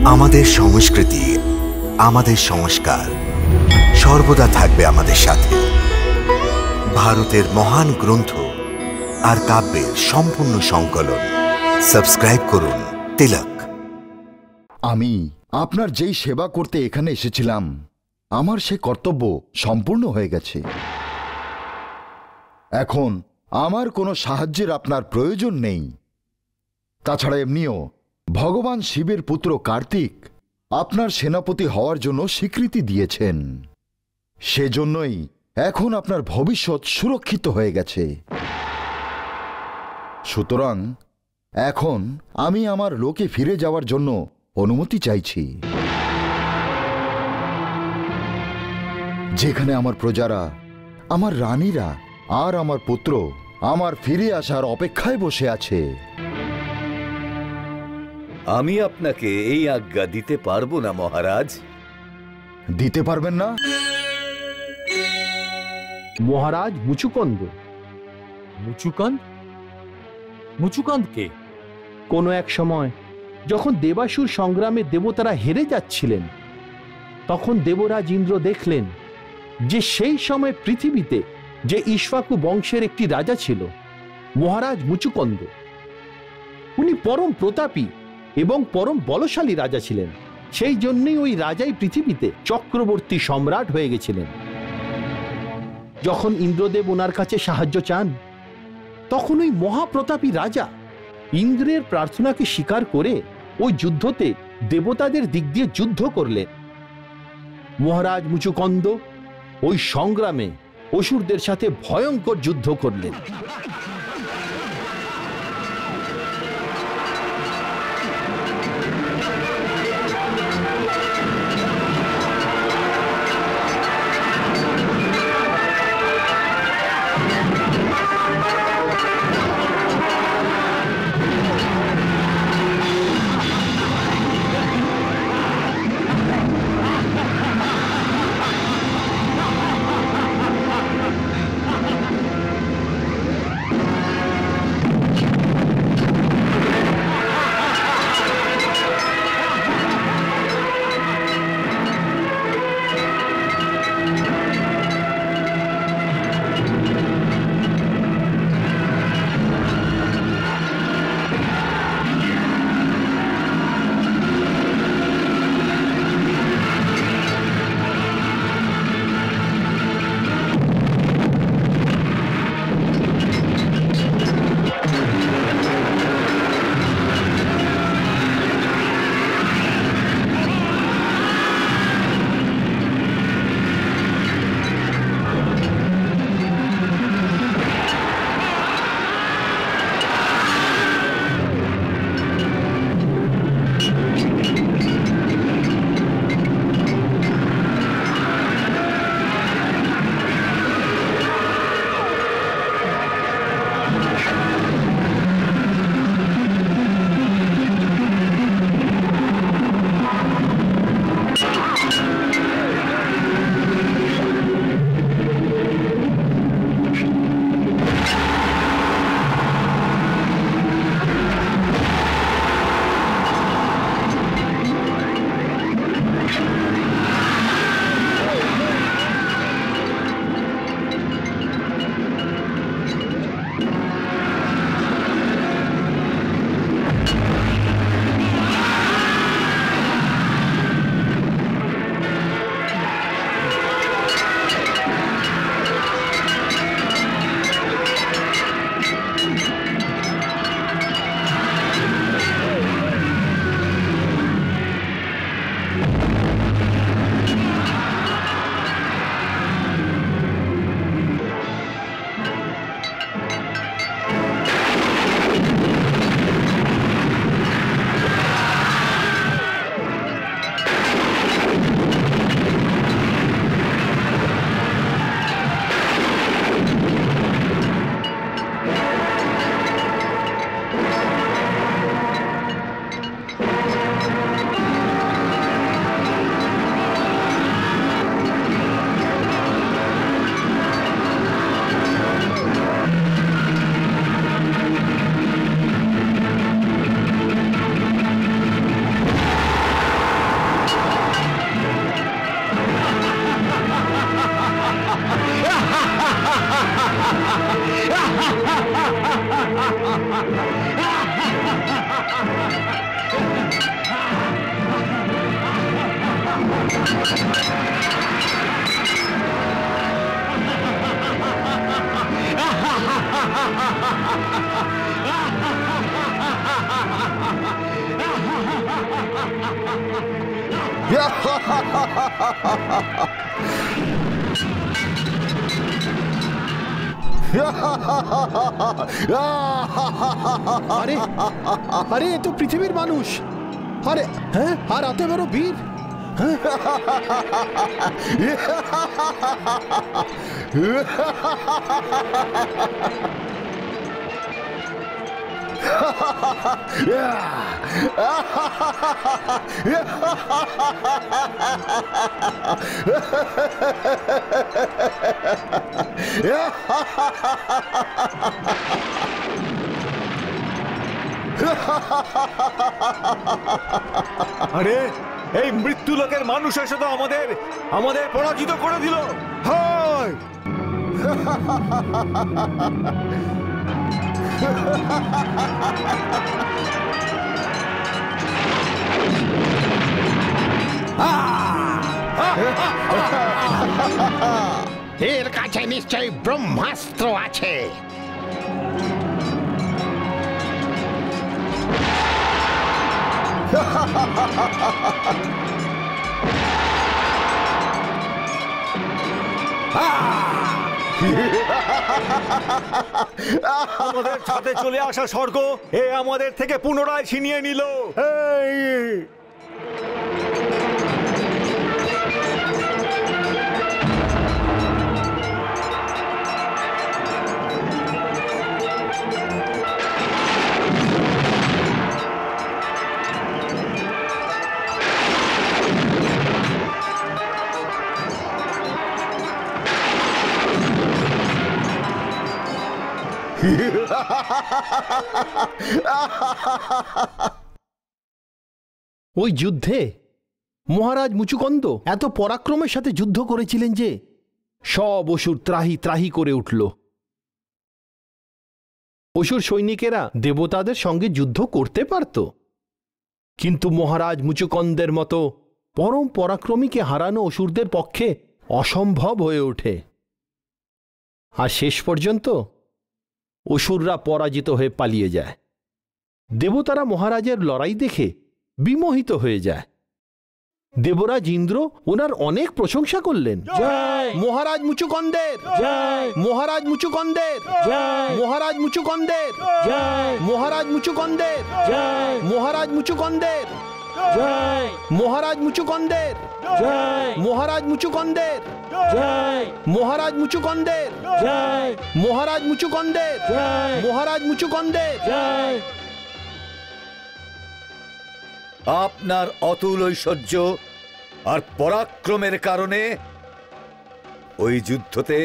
আমাদের সংস্কৃতি, আমাদের সংস্কার সর্বদা থাকবে আমাদের সাথে। ভারতের মহান গ্রন্থ আর কাব্যের সম্পূর্ণ সংকলন। সাবস্ক্রাইব করুন তিলক। আমি আপনার যেই সেবা করতে এখানে এসেছিলাম, আমার সে কর্তব্য সম্পূর্ণ হয়ে গেছে। এখন আমার কোনো সাহায্যের আপনার প্রয়োজন নেই। তাছাড়া এমনিও ভগবান শিবের পুত্র কার্তিক আপনার সেনাপতি হওয়ার জন্য স্বীকৃতি দিয়েছেন। সেজন্যই এখন আপনার ভবিষ্যৎ সুরক্ষিত হয়ে গেছে। সুতরাং এখন আমি আমার লোকে ফিরে যাওয়ার জন্য অনুমতি চাইছি, যেখানে আমার প্রজারা, আমার রানীরা আর আমার পুত্র আমার ফিরে আসার অপেক্ষায় বসে আছে। আমি আপনাকে এই আজ্ঞা দিতে পারবো না মহারাজ। দিতে পারবেন না? মহারাজ মুচুকন্দ। মুচুকান্দ? মুচুকান্দ কে? কোনো এক সময় যখন দেবাসুর সংগ্রামে দেবতারা হেরে যাচ্ছিলেন, তখন দেবরাজ ইন্দ্র দেখলেন যে সেই সময় পৃথিবীতে যে ইক্ষ্বাকু বংশের একটি রাজা ছিল, মহারাজ মুচুকন্দ। উনি পরম প্রতাপী এবং পরম বলশালী রাজা ছিলেন। সেই জন্যই ওই রাজাই পৃথিবীতে চক্রবর্তী সম্রাট হয়ে গেছিলেন। যখন ইন্দ্রদেব ওনার কাছে সাহায্য চান, তখন ওই মহাপ্রতাপী রাজা ইন্দ্রের প্রার্থনাকে স্বীকার করে ওই যুদ্ধতে দেবতাদের দিক দিয়ে যুদ্ধ করলেন। মহারাজ মুচুকন্দ ওই সংগ্রামে অসুরদের সাথে ভয়ঙ্কর যুদ্ধ করলেন। আরে আরে এ তো পৃথিবীর মানুষ। আরে হ্যাঁ, আর এত বড় বীর। আরে এই মৃত্যু লোকের মানুষ এসে তো আমাদের পরাজিত করে দিল। হায়! এর কাছে নিশ্চয়ই ব্রহ্মাস্ত্র আছে। আমাদের ছাদে চলে আসা স্বর্গ এ আমাদের থেকে পুনরায় ছিনিয়ে নিল। ওই যুদ্ধে মহারাজ মুচুকুন্দ এত পরাক্রমের সাথে যুদ্ধ করেছিলেন যে সব অসুর ত্রাহি ত্রাহি করে উঠল। অসুর সৈনিকেরা দেবতাদের সঙ্গে যুদ্ধ করতে পারত, কিন্তু মহারাজ মুচুকুন্দের মতো পরম পরাক্রমীকে হারানো অসুরদের পক্ষে অসম্ভব হয়ে ওঠে। আর শেষ পর্যন্ত অসুররা পরাজিত হয়ে পালিয়ে যায়। দেবতারা মহারাজের লড়াই দেখে বিমোহিত হয়ে যায়। দেবরাজ ইন্দ্র ওনার অনেক প্রশংসা করলেন। মহারাজ মুচুকুন্দের জয়, মহারাজ মুচুকুন্দের জয়, মহারাজ মুচুকুন্দের জয়, মহারাজ মুচুকুন্দের জয়, মহারাজ মুচুকুন্দের জয়, মহারাজ মুচুকুন্দের জয়, মহারাজ মুচুকুন্দের জয়, মহারাজ মুচুকুন্দের জয়, মহারাজ মুচুকুন্দের জয়, মহারাজ মুচুকুন্দের জয়। আপনার অতুল ঐশ্বর্য আর পরাক্রমের কারণে ওই যুদ্ধতে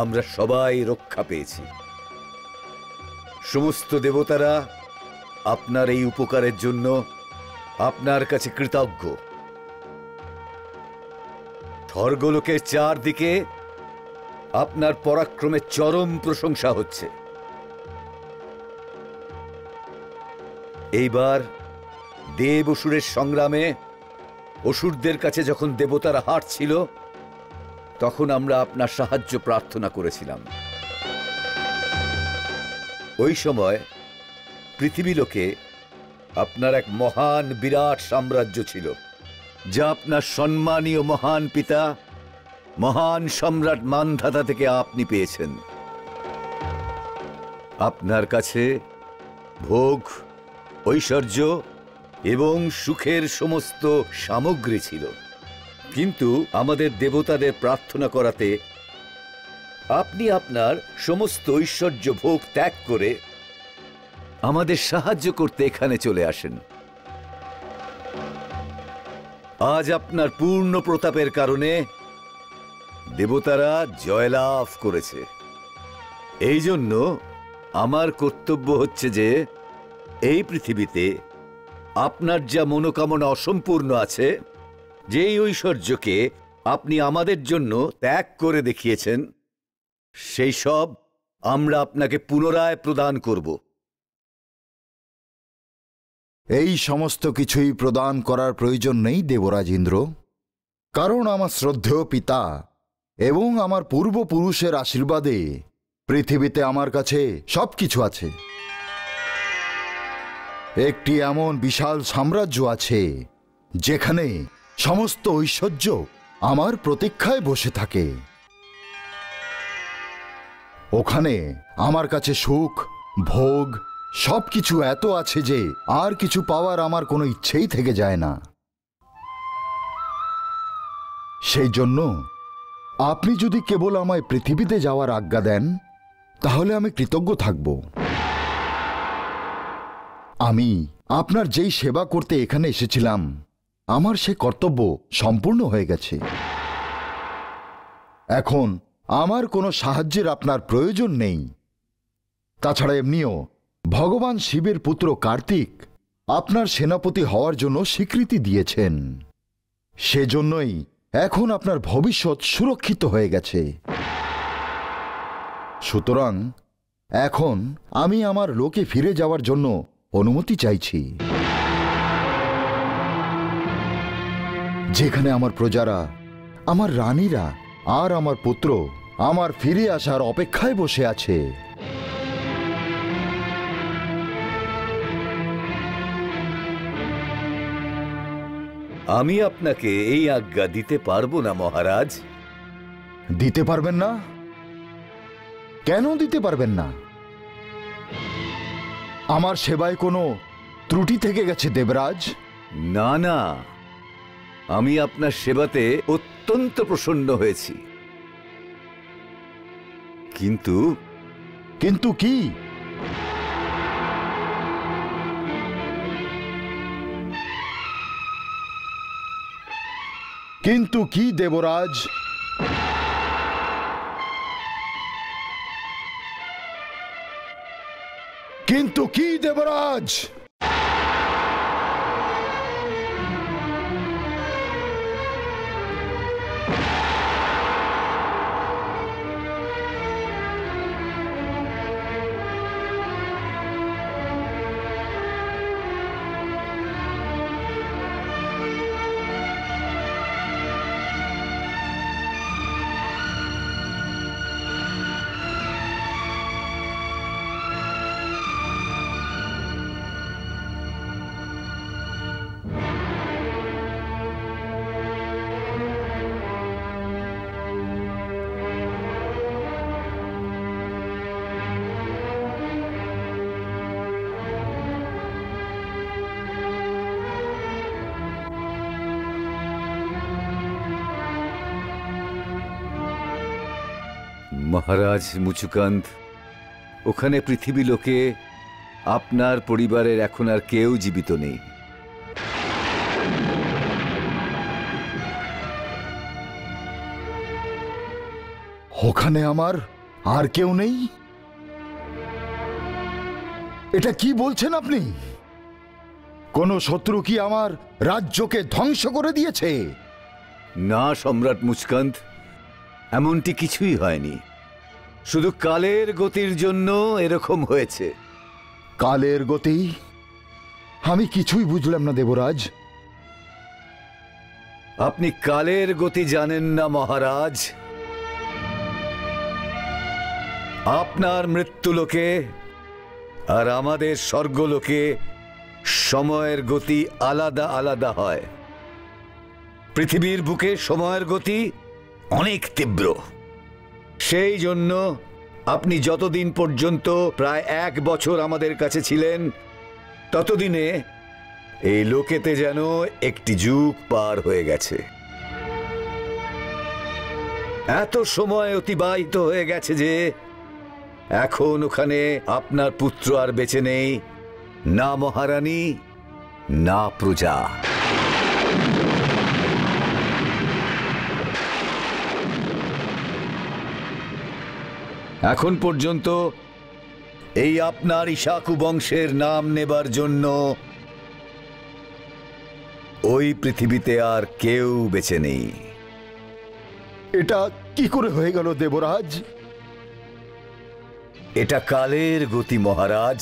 আমরা সবাই রক্ষা পেয়েছি। সমস্ত দেবতারা আপনার এই উপকারের জন্য আপনার কাছে কৃতজ্ঞ। স্বর্গলোকের চারদিকে আপনার পরাক্রমের চরম প্রশংসা হচ্ছে। এইবার দেব অসুরের সংগ্রামে অসুরদের কাছে যখন দেবতারা হারছিল, তখন আমরা আপনার সাহায্য প্রার্থনা করেছিলাম। ওই সময় পৃথিবীলোকে আপনার এক মহান বিরাট সাম্রাজ্য ছিল, যা আপনার সম্মানীয় মহান পিতা মহান সম্রাট মান্ধাতা থেকে আপনি পেয়েছেন। আপনার কাছে ভোগ, ঐশ্বর্য এবং সুখের সমস্ত সামগ্রী ছিল, কিন্তু আমাদের দেবতাদের প্রার্থনা করাতে আপনি আপনার সমস্ত ঐশ্বর্য ভোগ ত্যাগ করে আমাদের সাহায্য করতে এখানে চলে আসেন। আজ আপনার পূর্ণ প্রতাপের কারণে দেবতারা জয়লাভ করেছে। এই জন্য আমার কর্তব্য হচ্ছে যে এই পৃথিবীতে আপনার যা মনোকামনা অসম্পূর্ণ আছে, যেই ঐশ্বর্যকে আপনি আমাদের জন্য ত্যাগ করে দেখিয়েছেন, সেই সব আমরা আপনাকে পুনরায় প্রদান করব। এই সমস্ত কিছুই প্রদান করার প্রয়োজন নেই দেবরাজ ইন্দ্র। কারণ আমার শ্রদ্ধেয় পিতা এবং আমার পূর্বপুরুষের আশীর্বাদে পৃথিবীতে আমার কাছে সবকিছু আছে। একটি এমন বিশাল সাম্রাজ্য আছে যেখানে সমস্ত ঐশ্বর্য আমার প্রতীক্ষায় বসে থাকে। ওখানে আমার কাছে সুখ, ভোগ সবকিছু এত আছে যে আর কিছু পাওয়ার আমার কোনো ইচ্ছেই থেকে যায় না। সেই জন্য আপনি যদি কেবল আমায় পৃথিবীতে যাওয়ার আজ্ঞা দেন তাহলে আমি কৃতজ্ঞ থাকব। আমি আপনার যেই সেবা করতে এখানে এসেছিলাম আমার সে কর্তব্য সম্পূর্ণ হয়ে গেছে। এখন আমার কোনো সাহায্যের আপনার প্রয়োজন নেই। তাছাড়া এমনিও ভগবান শিবের পুত্র কার্তিক আপনার সেনাপতি হওয়ার জন্য স্বীকৃতি দিয়েছেন। সেজন্যই এখন আপনার ভবিষ্যৎ সুরক্ষিত হয়ে গেছে। সুতরাং এখন আমি আমার লোকে ফিরে যাওয়ার জন্য অনুমতি চাইছি, যেখানে আমার প্রজারা, আমার রানীরা আর আমার পুত্র আমার ফিরে আসার অপেক্ষায় বসে আছে। আমি আপনাকে এই আজ্ঞা দিতে পারবো না মহারাজ। দিতে পারবেন না? কেন দিতে পারবেন না? আমার সেবায় কোনো ত্রুটি থেকে গেছে দেবরাজ? না না, আমি আপনার সেবাতে অত্যন্ত প্রসন্ন হয়েছি। কিন্তু কিন্তু কি? কিন্তু কি দেবরাজ? কিন্তু কি দেবরাজ? মহারাজ মুচুকান্ত, ওখানে পৃথিবী লোকে আপনার পরিবারের এখন আর কেউ জীবিত নেই। ওখানে আমার আর কেউ নেই? এটা কি বলছেন আপনি? কোন শত্রু কি আমার রাজ্যকে ধ্বংস করে দিয়েছে? না সম্রাট মুচকান্ত, এমনটি কিছুই হয়নি। শুধু কালের গতির জন্য এরকম হয়েছে। কালের গতি? আমি কিছুই বুঝলাম না দেবরাজ। আপনি কালের গতি জানেন না মহারাজ। আপনার মৃত্যুলোকে আর আমাদের স্বর্গলোকে সময়ের গতি আলাদা আলাদা হয়। পৃথিবীর বুকে সময়ের গতি অনেক তীব্র। সেই জন্য আপনি যতদিন পর্যন্ত প্রায় 1 বছর আমাদের কাছে ছিলেন, ততদিনে এই লোকেতে যেন একটি যুগ পার হয়ে গেছে। এত সময় অতিবাহিত হয়ে গেছে যে এখন ওখানে আপনার পুত্র আর বেঁচে নেই, না মহারানী না প্রজা। এখন পর্যন্ত এই আপনার ইশাকু বংশের নাম নেবার জন্য ওই পৃথিবীতে আর কেউ বেঁচে নেই। এটা কি করে হয়ে গেল দেবরাজ? এটা কালের গতি মহারাজ।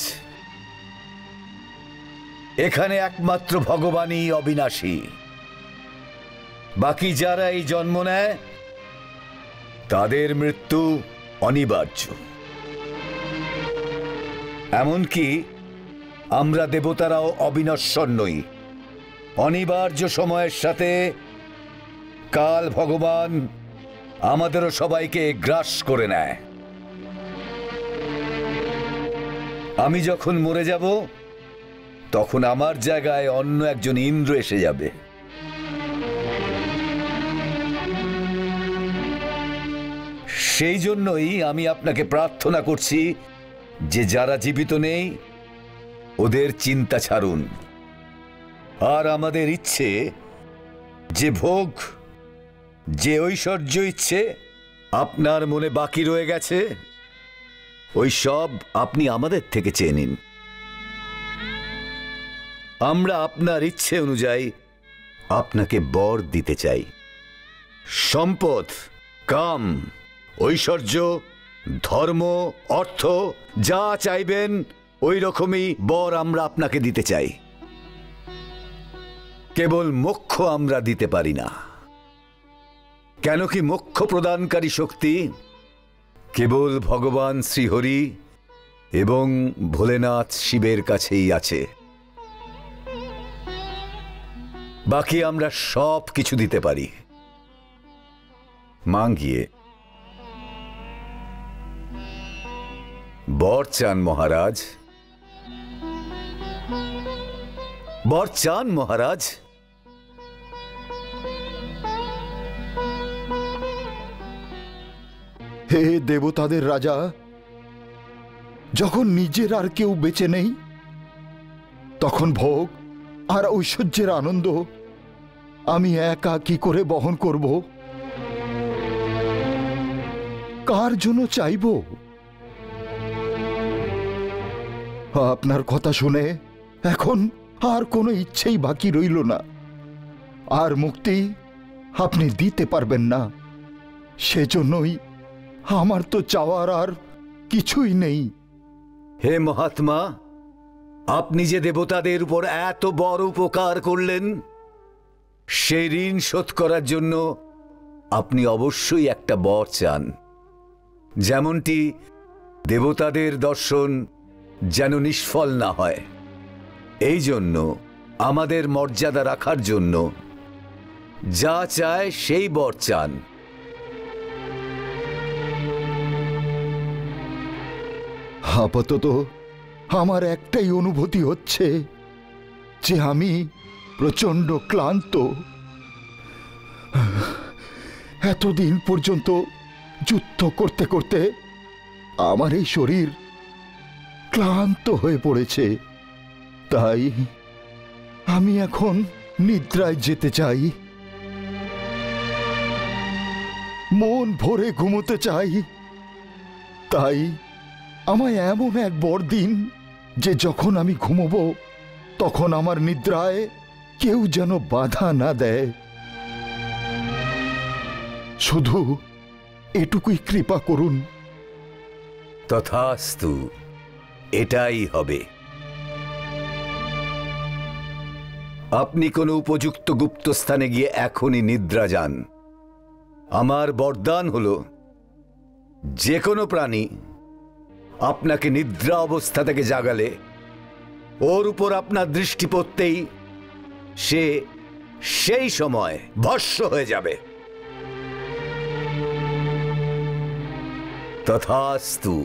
এখানে একমাত্র ভগবানই অবিনাশী। বাকি যারা এই জন্ম নেয় তাদের মৃত্যু অনিবার্য। এমনকি আমরা দেবতারাও অবিনশ্বর নই। অনিবার্য সময়ের সাথে কাল ভগবান আমাদেরও সবাইকে গ্রাস করে নেয়। আমি যখন মরে যাব তখন আমার জায়গায় অন্য একজন ইন্দ্র এসে যাবে। সেই জন্যই আমি আপনাকে প্রার্থনা করছি যে যারা জীবিত নেই ওদের চিন্তা ছাড়ুন। আর আমাদের ইচ্ছে, যে ভোগ, যে ঐশ্বর্য ইচ্ছে আপনার মনে বাকি রয়ে গেছে, ওই সব আপনি আমাদের থেকে চেয়ে নিন। আমরা আপনার ইচ্ছে অনুযায়ী আপনাকে বর দিতে চাই। সম্পদ, কাম, ঐশ্বর্য, ধর্ম, অর্থ যা চাইবেন ওই রকমই বর আমরা আপনাকে দিতে চাই। কেবল মোক্ষ আমরা দিতে পারি না, কেন কি মোক্ষ প্রদানকারী শক্তি কেবল ভগবান শ্রীহরি এবং ভোলেনাথ শিবের কাছেই আছে। বাকি আমরা সব কিছু দিতে পারি। মাঙ্গিয়ে বর চান মহারাজ, বর চান মহারাজ। হে দেবতাদের রাজা, যখন নিজের আর কেউ বেঁচে নেই তখন ভোগ আর ঐশ্বর্যের আনন্দ আমি একা কি করে বহন করব? কার জন্য চাইব? আপনার কথা শুনে এখন আর কোনো ইচ্ছেই বাকি রইল না। আর মুক্তি আপনি দিতে পারবেন না, সেজন্যই আমার তো চাওয়ার আর কিছুই নেই। হে মহাত্মা, আপনি যে দেবতাদের উপর এত বড় উপকার করলেন, সেই ঋণ শোধ করার জন্য আপনি অবশ্যই একটা বর চান। যেমনটি দেবতাদের দর্শন যেন নিষ্ফল না হয়, এই জন্য আমাদের মর্যাদা রাখার জন্য যা চায় সেই বর চান। আপাতত আমার একটাই অনুভূতি হচ্ছে যে আমি প্রচণ্ড ক্লান্ত। এতদিন পর্যন্ত যুদ্ধ করতে করতে আমার এই শরীর ক্লান্ত হয়ে পড়েছে। তাই আমি এখন নিদ্রায় যেতে চাই, মন ভরে ঘুমোতে চাই। তাই আমায় এমন এক বর দিন যে যখন আমি ঘুমোবো তখন আমার নিদ্রায় কেউ যেন বাধা না দেয়। শুধু এটুকুই কৃপা করুন। তথাস্তু, এটাই হবে। আপনি কোনো উপযুক্ত গুপ্তস্থানে গিয়ে এখনই নিদ্রা যান। আমার বরদান হলো, যে কোনো প্রাণী আপনাকে নিদ্রা অবস্থা থেকে জাগালে ওর উপর আপনার দৃষ্টি পড়তেই সে সেই সময় ভস্ম হয়ে যাবে। তথাস্তু।